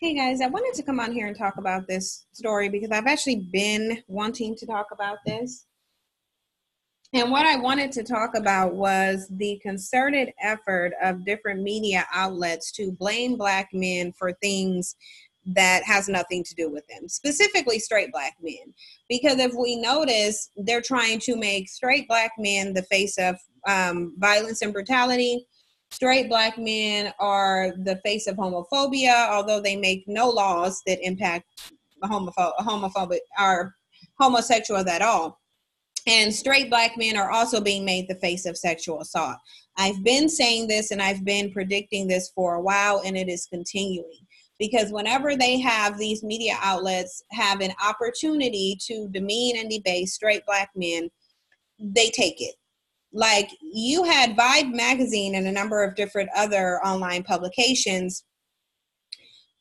Hey guys, I wanted to come on here and talk about this story because I've actually been wanting to talk about this. And what I wanted to talk about was the concerted effort of different media outlets to blame Black men for things that has nothing to do with them, specifically straight Black men. Because if we notice, they're trying to make straight Black men the face of violence and brutality. Straight Black men are the face of homophobia, although they make no laws that impact homophobic or homosexuals at all. And straight Black men are also being made the face of sexual assault. I've been saying this and I've been predicting this for a while, and it is continuing. Because whenever they have these media outlets have an opportunity to demean and debase straight Black men, they take it. Like, you had Vibe magazine and a number of different other online publications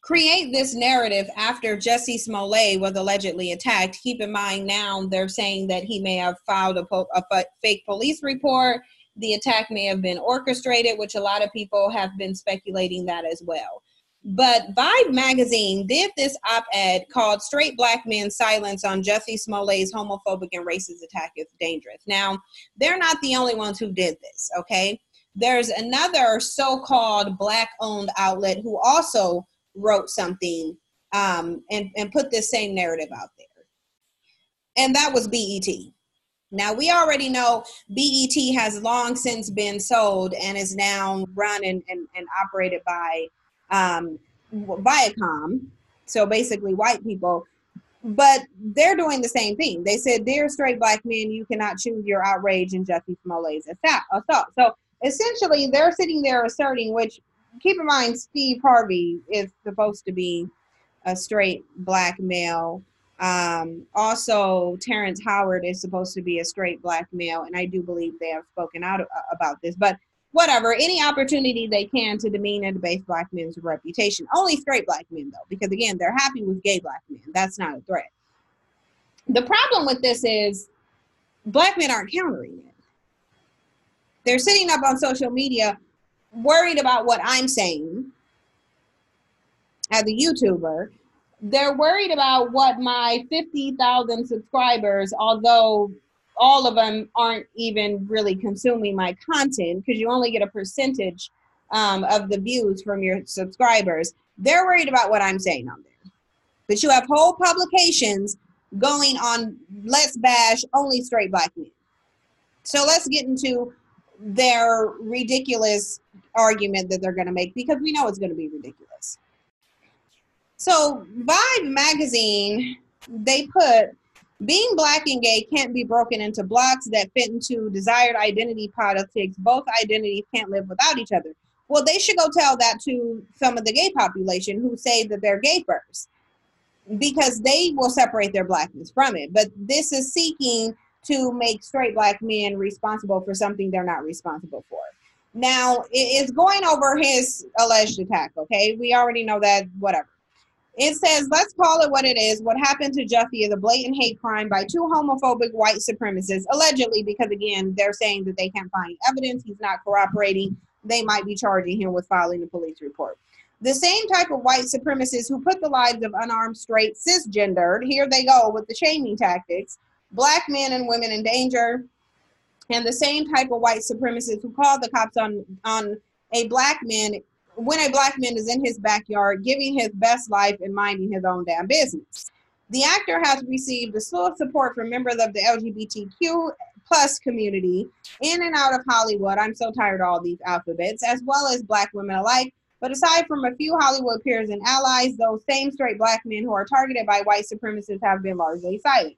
create this narrative after Jussie Smollett was allegedly attacked. Keep in mind, now they're saying that he may have filed a fake police report. The attack may have been orchestrated, which a lot of people have been speculating that as well. But Vibe magazine did this op-ed called "Straight Black Men Silence on Jussie Smollett's Homophobic and Racist Attack is Dangerous." Now, they're not the only ones who did this, okay? There's another so-called Black-owned outlet who also wrote something and put this same narrative out there. And that was BET. Now, we already know BET has long since been sold and is now run and operated by Viacom. So basically white people. But they're doing the same thing. They said, "Dear straight Black men, you cannot choose your outrage in Jussie Smollett's assault." So essentially, they're sitting there asserting, which, keep in mind, Steve Harvey is supposed to be a straight Black male. Also, Terrence Howard is supposed to be a straight Black male, and I do believe they have spoken out about this. But whatever, any opportunity they can to demean and debase Black men's reputation. Only straight Black men, though, because again, they're happy with gay Black men. That's not a threat. The problem with this is Black men aren't countering it. They're sitting up on social media worried about what I'm saying as a YouTuber. They're worried about what my 50,000 subscribers, although all of them aren't even really consuming my content because you only get a percentage of the views from your subscribers. They're worried about what I'm saying on there. But you have whole publications going on, let's bash only straight Black men. So let's get into their ridiculous argument that they're going to make, because we know it's going to be ridiculous. So Vibe magazine, they put, "Being Black and gay can't be broken into blocks that fit into desired identity politics. Both identities can't live without each other." Well, they should go tell that to some of the gay population who say that they're gay first, because they will separate their Blackness from it. But this is seeking to make straight Black men responsible for something they're not responsible for. Now, it's going over his alleged attack, okay? We already know that, whatever. It says, "Let's call it what it is. What happened to Jussie is a blatant hate crime by two homophobic white supremacists," allegedly, because again, they're saying that they can't find evidence. He's not cooperating. They might be charging him with filing a police report. "The same type of white supremacists who put the lives of unarmed, straight, cisgendered," here they go with the shaming tactics, "Black men and women in danger, and the same type of white supremacists who call the cops on a Black man when a Black man is in his backyard giving his best life and minding his own damn business." The actor has received a slew of support from members of the LGBTQ plus community in and out of Hollywood. I'm so tired of all these alphabets, as well as Black women alike. But aside from a few Hollywood peers and allies, those same straight Black men who are targeted by white supremacists have been largely silent.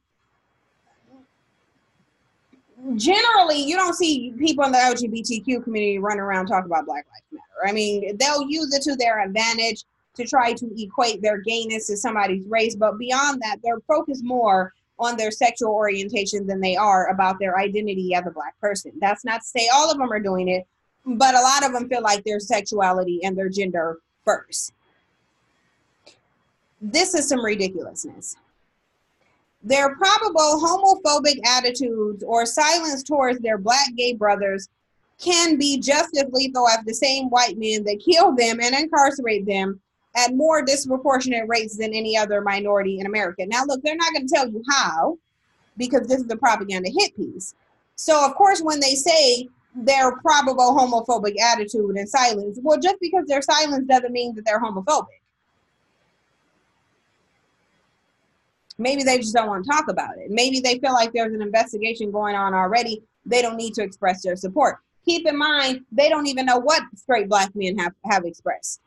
Generally, you don't see people in the LGBTQ community running around talking about Black Lives Matter. I mean, they'll use it to their advantage to try to equate their gayness to somebody's race, but beyond that, they're focused more on their sexual orientation than they are about their identity as a Black person. That's not to say all of them are doing it, but a lot of them feel like their sexuality and their gender first. This is some ridiculousness. Their probable homophobic attitudes or silence towards their Black gay brothers can be just as lethal as the same white men that kill them and incarcerate them at more disproportionate rates than any other minority in America. Now, look, they're not going to tell you how, because this is the propaganda hit piece. So, of course, when they say their probable homophobic attitude and silence, well, just because they're silent doesn't mean that they're homophobic. Maybe they just don't want to talk about it. Maybe they feel like there's an investigation going on already. They don't need to express their support. Keep in mind, they don't even know what straight black men have expressed.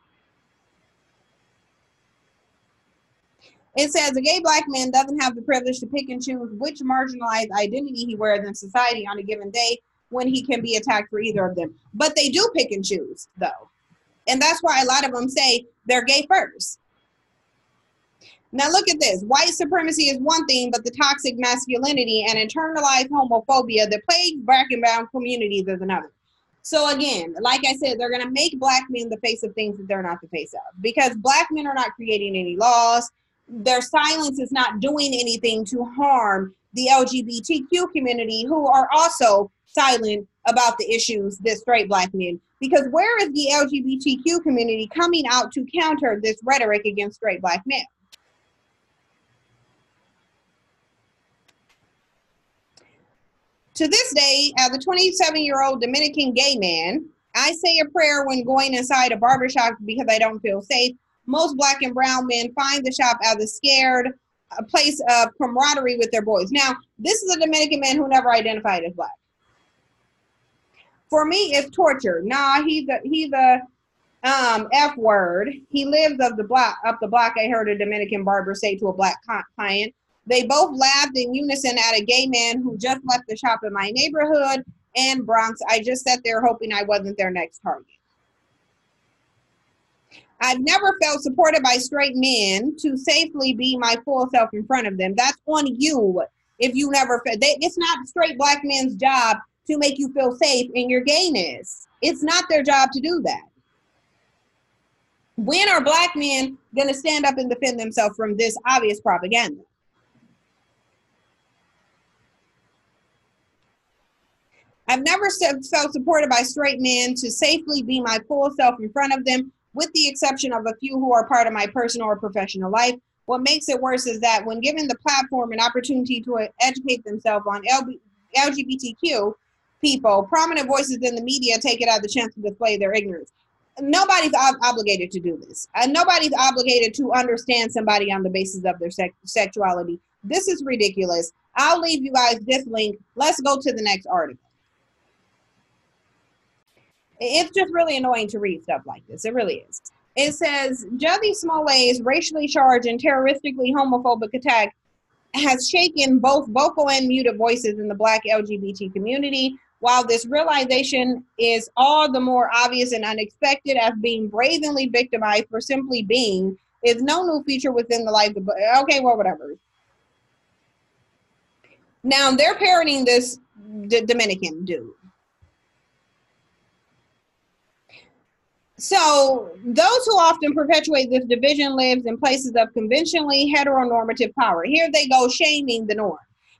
It says a gay black man doesn't have the privilege to pick and choose which marginalized identity he wears in society on a given day when he can be attacked for either of them. But they do pick and choose, though. And that's why a lot of them say they're gay first. Now look at this. White supremacy is one thing, but the toxic masculinity and internalized homophobia that plagues black and brown communities is another. So again, like I said, they're going to make black men the face of things that they're not the face of, because black men are not creating any laws. Their silence is not doing anything to harm the LGBTQ community, who are also silent about the issues that straight black men. Because where is the LGBTQ community coming out to counter this rhetoric against straight black men? To this day, as a 27-year-old Dominican gay man, I say a prayer when going inside a barbershop because I don't feel safe. Most black and brown men find the shop as a place of camaraderie with their boys. Now, this is a Dominican man who never identified as black. For me, it's torture. Nah, he's a F word. He lives up the block. I heard a Dominican barber say to a black client. They both laughed in unison at a gay man who just left the shop in my neighborhood and Bronx. I just sat there hoping I wasn't their next target. I've never felt supported by straight men to safely be my full self in front of them. That's on you if you never felt. It's not straight black men's job to make you feel safe in your gayness. It's not their job to do that. When are black men going to stand up and defend themselves from this obvious propaganda? I've never felt supported by straight men to safely be my full self in front of them, with the exception of a few who are part of my personal or professional life. What makes it worse is that when given the platform and opportunity to educate themselves on LGBTQ people, prominent voices in the media take it as a chance to display their ignorance. Nobody's obligated to do this. Nobody's obligated to understand somebody on the basis of their sexuality. This is ridiculous. I'll leave you guys this link. Let's go to the next article. It's just really annoying to read stuff like this. It really is. It says, Jussie Smollett's racially charged and terroristically homophobic attack has shaken both vocal and muted voices in the Black LGBT community. While this realization is all the more obvious and unexpected as being brazenly victimized for simply being, is no new feature within the life of, okay, well, whatever. Now, they're parroting this Dominican dude. So those who often perpetuate this division lives in places of conventionally heteronormative power. Here they go shaming the norm.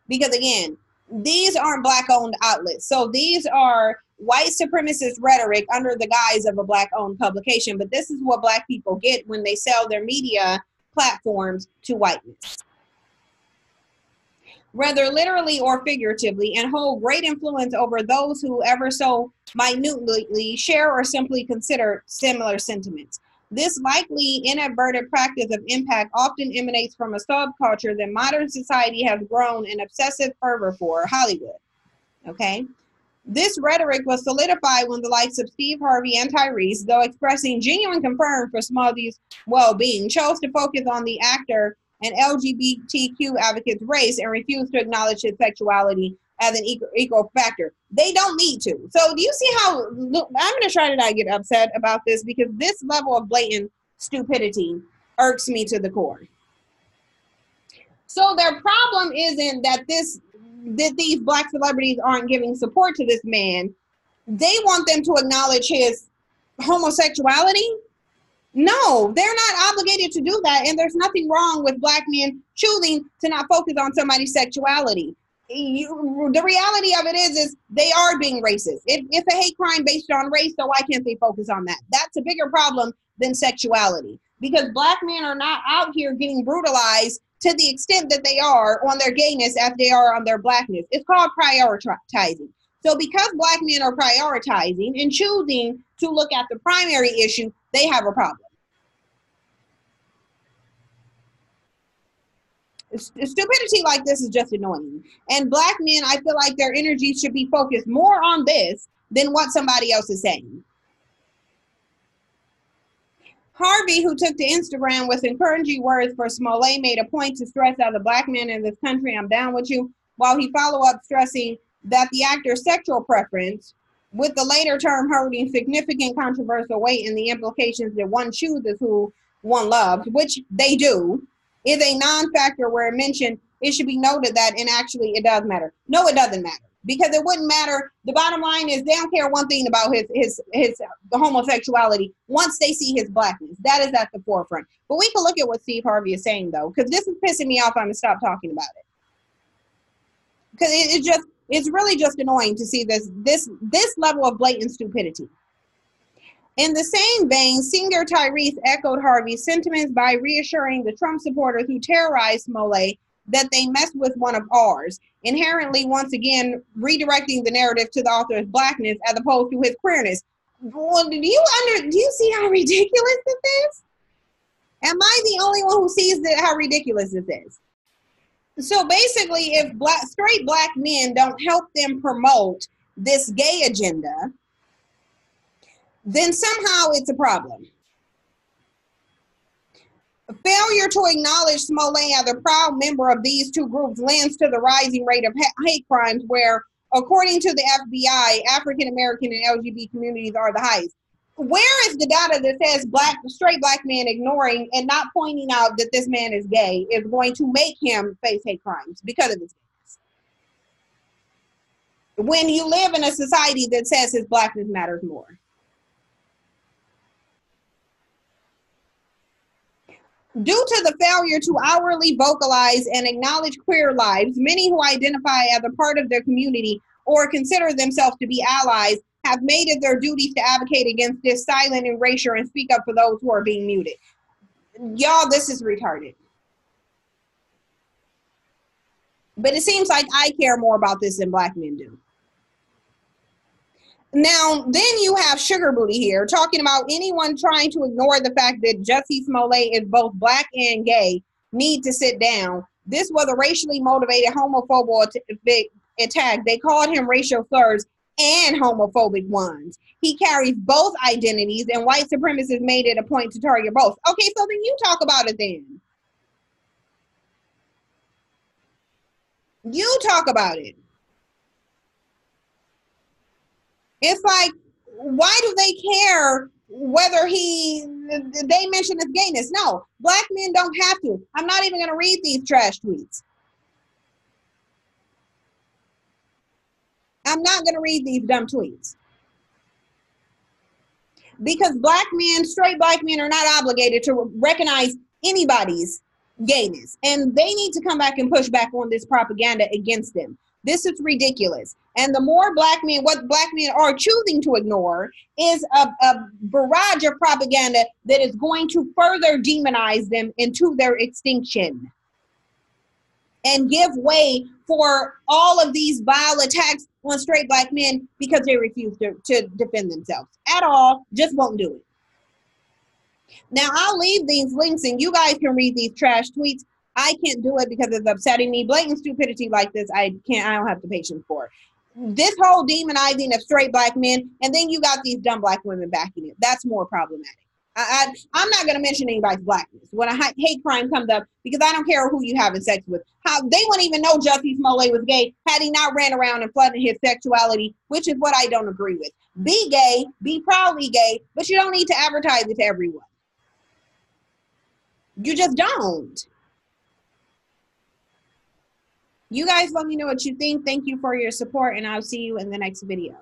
Because again, these aren't black-owned outlets. So these are white supremacist rhetoric under the guise of a black-owned publication. But this is what black people get when they sell their media platforms to whiteness, whether literally or figuratively, and hold great influence over those who ever so minutely share or simply consider similar sentiments. This likely inadvertent practice of impact often emanates from a subculture that modern society has grown an obsessive fervor for, Hollywood. Okay? This rhetoric was solidified when the likes of Steve Harvey and Tyrese, though expressing genuine concern for Smalley's well-being, chose to focus on the actor and LGBTQ advocate's race and refuse to acknowledge his sexuality as an equal factor. They don't need to. So do you see how, look, I'm going to try to not get upset about this, because this level of blatant stupidity irks me to the core. So their problem isn't that these black celebrities aren't giving support to this man. They want them to acknowledge his homosexuality. No, they're not obligated to do that. And there's nothing wrong with black men choosing to not focus on somebody's sexuality. The reality of it is they are being racist. It's a hate crime based on race, so why can't they focus on that? That's a bigger problem than sexuality. because black men are not out here getting brutalized to the extent that they are on their gayness as they are on their blackness. It's called prioritizing. So because black men are prioritizing and choosing to look at the primary issue, they have a problem. Stupidity like this is just annoying. And black men, I feel like their energy should be focused more on this than what somebody else is saying. Harvey, who took to Instagram with encouraging words for Smollett, made a point to stress out the black men in this country, I'm down with you, while he followed up stressing that the actor's sexual preference, with the later term holding significant controversial weight in the implications that one chooses who one loves, which they do, is a non-factor where it mentioned it should be noted that, and actually it does matter. No, it doesn't matter, because it wouldn't matter. The bottom line is they don't care one thing about his homosexuality once they see his blackness. That is at the forefront. But we can look at what Steve Harvey is saying, though, because this is pissing me off. I'm gonna stop talking about it, because it's really just annoying to see this level of blatant stupidity. In the same vein, singer Tyrese echoed Harvey's sentiments by reassuring the Trump supporters who terrorized Smollett that they messed with one of ours, inherently once again redirecting the narrative to the author's blackness as opposed to his queerness. Well, do you see how ridiculous this is? Am I the only one who sees how ridiculous this is? So basically, if straight black men don't help them promote this gay agenda, then somehow it's a problem. Failure to acknowledge Smollett as a proud member of these two groups lends to the rising rate of hate crimes where, according to the FBI, African American and LGBT communities are the highest. Where is the data that says straight black men ignoring and not pointing out that this man is gay is going to make him face hate crimes because of his gayness? When you live in a society that says his blackness matters more. Due to the failure to outwardly vocalize and acknowledge queer lives, many who identify as a part of their community or consider themselves to be allies have made it their duties to advocate against this silent erasure and speak up for those who are being muted. Y'all, this is retarded. But it seems like I care more about this than black men do. Now, then you have Sugar Booty here talking about anyone trying to ignore the fact that Jussie Smollett is both black and gay need to sit down. This was a racially motivated homophobic attack. They called him racial slurs and homophobic ones. He carries both identities, and white supremacists made it a point to target both. Okay, so then you talk about it then. You talk about it. It's like, why do they care whether they mention his gayness? No, black men don't have to. I'm not even going to read these trash tweets. I'm not going to read these dumb tweets. Because black men, straight black men, are not obligated to recognize anybody's gayness. And they need to come back and push back on this propaganda against them. This is ridiculous. And the more black men, what black men are choosing to ignore is a barrage of propaganda that is going to further demonize them into their extinction and give way for all of these vile attacks on straight black men because they refuse to defend themselves at all, just won't do it. Now, I'll leave these links and you guys can read these trash tweets. I can't do it because it's upsetting me. Blatant stupidity like this, I don't have the patience for. This whole demonizing of straight black men, and then you got these dumb black women backing it. That's more problematic. I'm not going to mention anybody's blackness when a hate crime comes up because I don't care who you having sex with. How they wouldn't even know Jussie Smollett was gay had he not ran around and flooded his sexuality, which is what I don't agree with. Be gay, be proudly gay, but you don't need to advertise it to everyone. You just don't. You guys let me know what you think. Thank you for your support, and I'll see you in the next video.